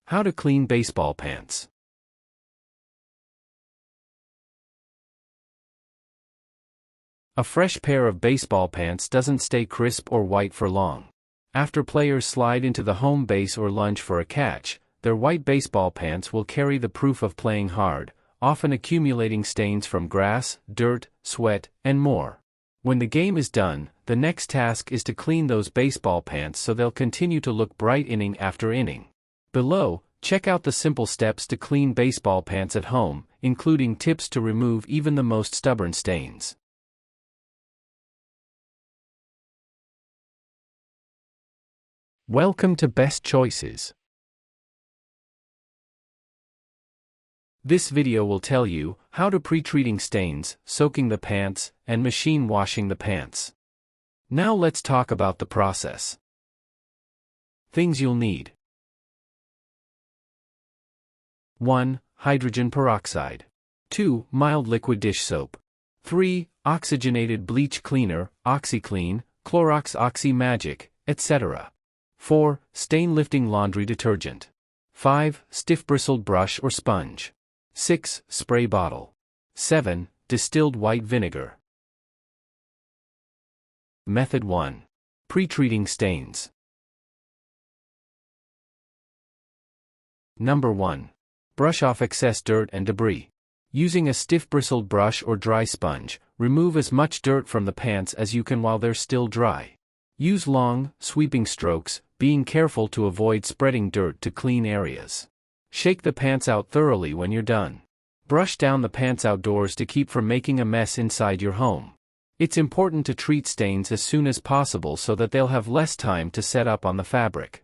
How to clean baseball pants. A fresh pair of baseball pants doesn't stay crisp or white for long. After players slide into the home base or lunge for a catch, their white baseball pants will carry the proof of playing hard, often accumulating stains from grass, dirt, sweat, and more. When the game is done, the next task is to clean those baseball pants so they'll continue to look bright inning after inning. Below, check out the simple steps to clean baseball pants at home, including tips to remove even the most stubborn stains. Welcome to Best Choices. This video will tell you how to pre-treating stains, soaking the pants, and machine washing the pants. Now let's talk about the process. Things you'll need. 1. Hydrogen peroxide. 2. Mild liquid dish soap. 3. Oxygenated bleach cleaner, OxiClean, Clorox 𝒄𝒉𝒂𝒏𝒏𝒆, etc. 4. Stain-lifting laundry detergent. 5. Stiff bristled brush or sponge. 6. Spray bottle. 7. Distilled white vinegar. Method 1. Pre-treating stains. Number 1. Brush off excess dirt and debris. Using a stiff bristled brush or dry sponge, remove as much dirt from the pants as you can while they're still dry. Use long, sweeping strokes, being careful to avoid spreading dirt to clean areas. Shake the pants out thoroughly when you're done. Brush down the pants outdoors to keep from making a mess inside your home. It's important to treat stains as soon as possible so that they'll have less time to set up on the fabric.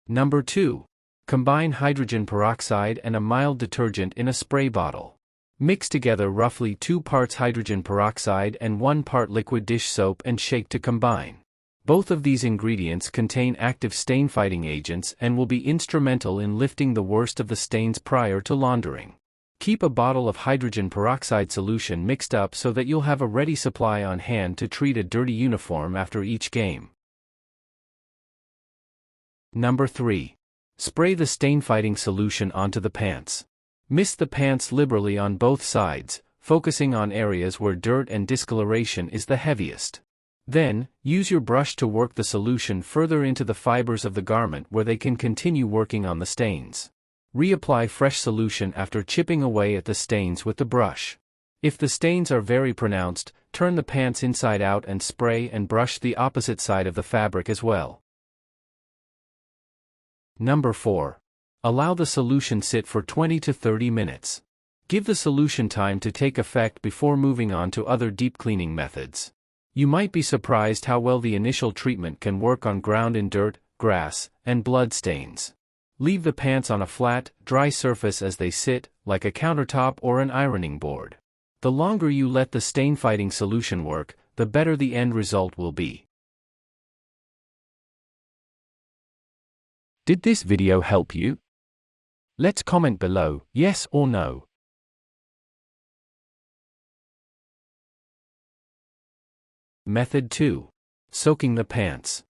Number 2. Combine hydrogen peroxide and a mild detergent in a spray bottle. Mix together roughly 2 parts hydrogen peroxide and 1 part liquid dish soap and shake to combine. Both of these ingredients contain active stain-fighting agents and will be instrumental in lifting the worst of the stains prior to laundering. Keep a bottle of hydrogen peroxide solution mixed up so that you'll have a ready supply on hand to treat a dirty uniform after each game. Number 3. Spray the stain-fighting solution onto the pants. Mist the pants liberally on both sides, focusing on areas where dirt and discoloration is the heaviest. Then, use your brush to work the solution further into the fibers of the garment where they can continue working on the stains. Reapply fresh solution after chipping away at the stains with the brush. If the stains are very pronounced, turn the pants inside out and spray and brush the opposite side of the fabric as well. Number 4. Allow the solution sit for 20 to 30 minutes. Give the solution time to take effect before moving on to other deep cleaning methods. You might be surprised how well the initial treatment can work on ground in dirt, grass, and blood stains. Leave the pants on a flat, dry surface as they sit, like a countertop or an ironing board. The longer you let the stain-fighting solution work, the better the end result will be. Did this video help you? Let's comment below, yes or no. Method 2. Soaking the pants.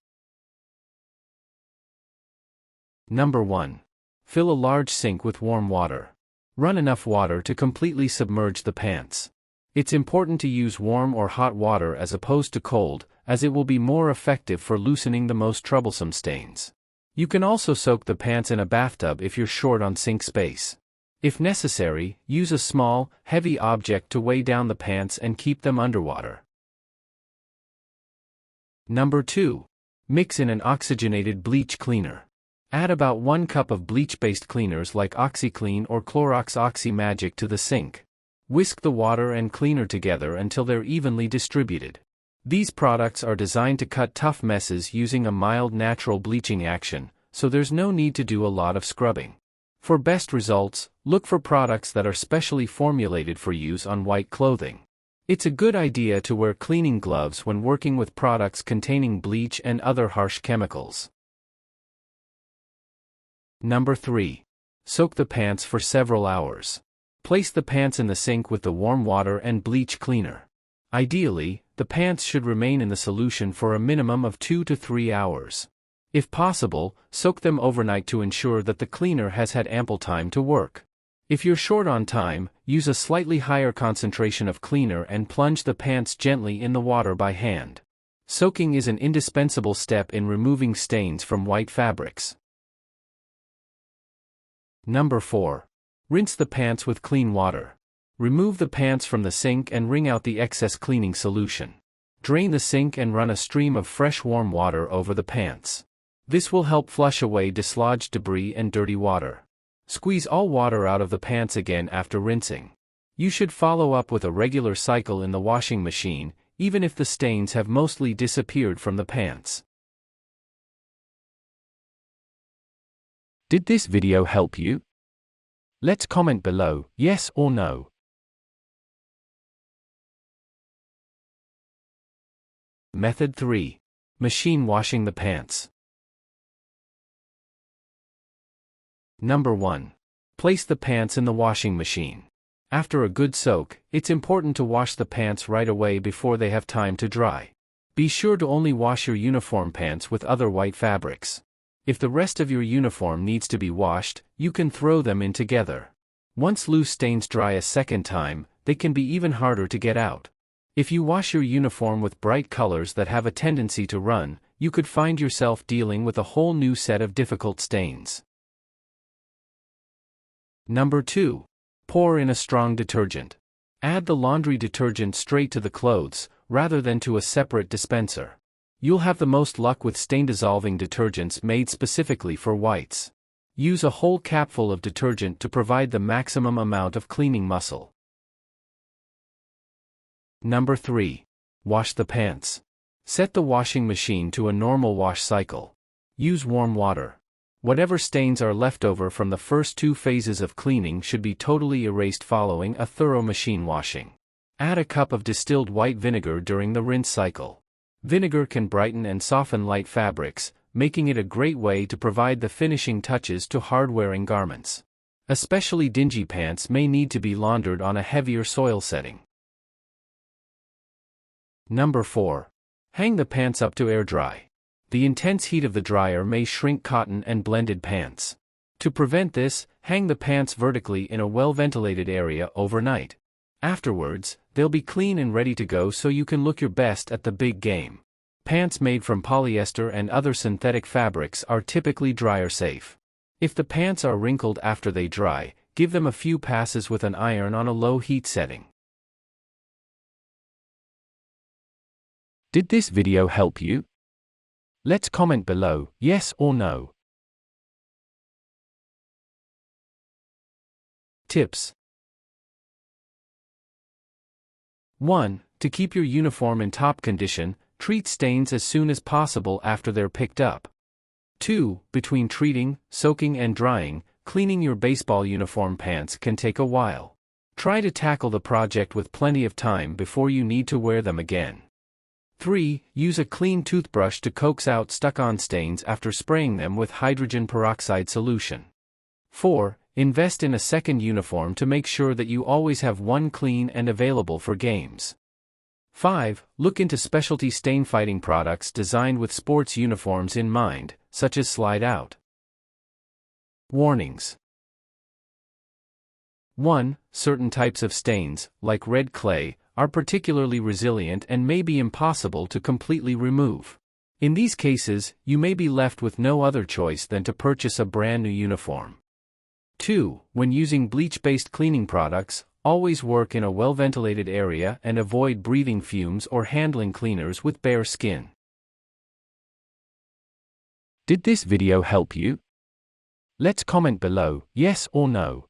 Number 1. Fill a large sink with warm water. Run enough water to completely submerge the pants. It's important to use warm or hot water as opposed to cold, as it will be more effective for loosening the most troublesome stains. You can also soak the pants in a bathtub if you're short on sink space. If necessary, use a small, heavy object to weigh down the pants and keep them underwater. Number 2. Mix in an oxygenated bleach cleaner. Add about 1 cup of bleach-based cleaners like OxiClean or Clorox 𝒄𝒉𝒂𝒏𝒏𝒆 to the sink. Whisk the water and cleaner together until they're evenly distributed. These products are designed to cut tough messes using a mild natural bleaching action, so there's no need to do a lot of scrubbing. For best results, look for products that are specially formulated for use on white clothing. It's a good idea to wear cleaning gloves when working with products containing bleach and other harsh chemicals. Number 3. Soak the pants for several hours. Place the pants in the sink with the warm water and bleach cleaner. Ideally, the pants should remain in the solution for a minimum of 2 to 3 hours. If possible, soak them overnight to ensure that the cleaner has had ample time to work. If you're short on time, use a slightly higher concentration of cleaner and plunge the pants gently in the water by hand. Soaking is an indispensable step in removing stains from white fabrics. Number 4. Rinse the pants with clean water. Remove the pants from the sink and wring out the excess cleaning solution. Drain the sink and run a stream of fresh warm water over the pants. This will help flush away dislodged debris and dirty water. Squeeze all water out of the pants again after rinsing. You should follow up with a regular cycle in the washing machine, even if the stains have mostly disappeared from the pants. Did this video help you? Let's comment below, yes or no. Method 3. Machine washing the pants. Number 1. Place the pants in the washing machine. After a good soak, it's important to wash the pants right away before they have time to dry. Be sure to only wash your uniform pants with other white fabrics. If the rest of your uniform needs to be washed, you can throw them in together. Once loose stains dry a second time, they can be even harder to get out. If you wash your uniform with bright colors that have a tendency to run, you could find yourself dealing with a whole new set of difficult stains. Number 2. Pour in a strong detergent. Add the laundry detergent straight to the clothes, rather than to a separate dispenser. You'll have the most luck with stain-dissolving detergents made specifically for whites. Use a whole capful of detergent to provide the maximum amount of cleaning muscle. Number 3. Wash the pants. Set the washing machine to a normal wash cycle. Use warm water. Whatever stains are left over from the first 2 phases of cleaning should be totally erased following a thorough machine washing. Add a cup of distilled white vinegar during the rinse cycle. Vinegar can brighten and soften light fabrics, making it a great way to provide the finishing touches to hard-wearing garments. Especially dingy pants may need to be laundered on a heavier soil setting. Number 4. Hang the pants up to air dry. The intense heat of the dryer may shrink cotton and blended pants. To prevent this, hang the pants vertically in a well-ventilated area overnight. Afterwards, they'll be clean and ready to go so you can look your best at the big game. Pants made from polyester and other synthetic fabrics are typically dryer safe. If the pants are wrinkled after they dry, give them a few passes with an iron on a low heat setting. Did this video help you? Let's comment below, yes or no. Tips. 1. To keep your uniform in top condition, treat stains as soon as possible after they're picked up. 2. Between treating, soaking and drying, cleaning your baseball uniform pants can take a while. Try to tackle the project with plenty of time before you need to wear them again. 3. Use a clean toothbrush to coax out stuck-on stains after spraying them with hydrogen peroxide solution. 4. Invest in a second uniform to make sure that you always have one clean and available for games. 5. Look into specialty stain-fighting products designed with sports uniforms in mind, such as Slide Out. Warnings. 1. Certain types of stains, like red clay, are particularly resilient and may be impossible to completely remove. In these cases, you may be left with no other choice than to purchase a brand new uniform. 2. When using bleach-based cleaning products, always work in a well-ventilated area and avoid breathing fumes or handling cleaners with bare skin. Did this video help you? Let's comment below, yes or no.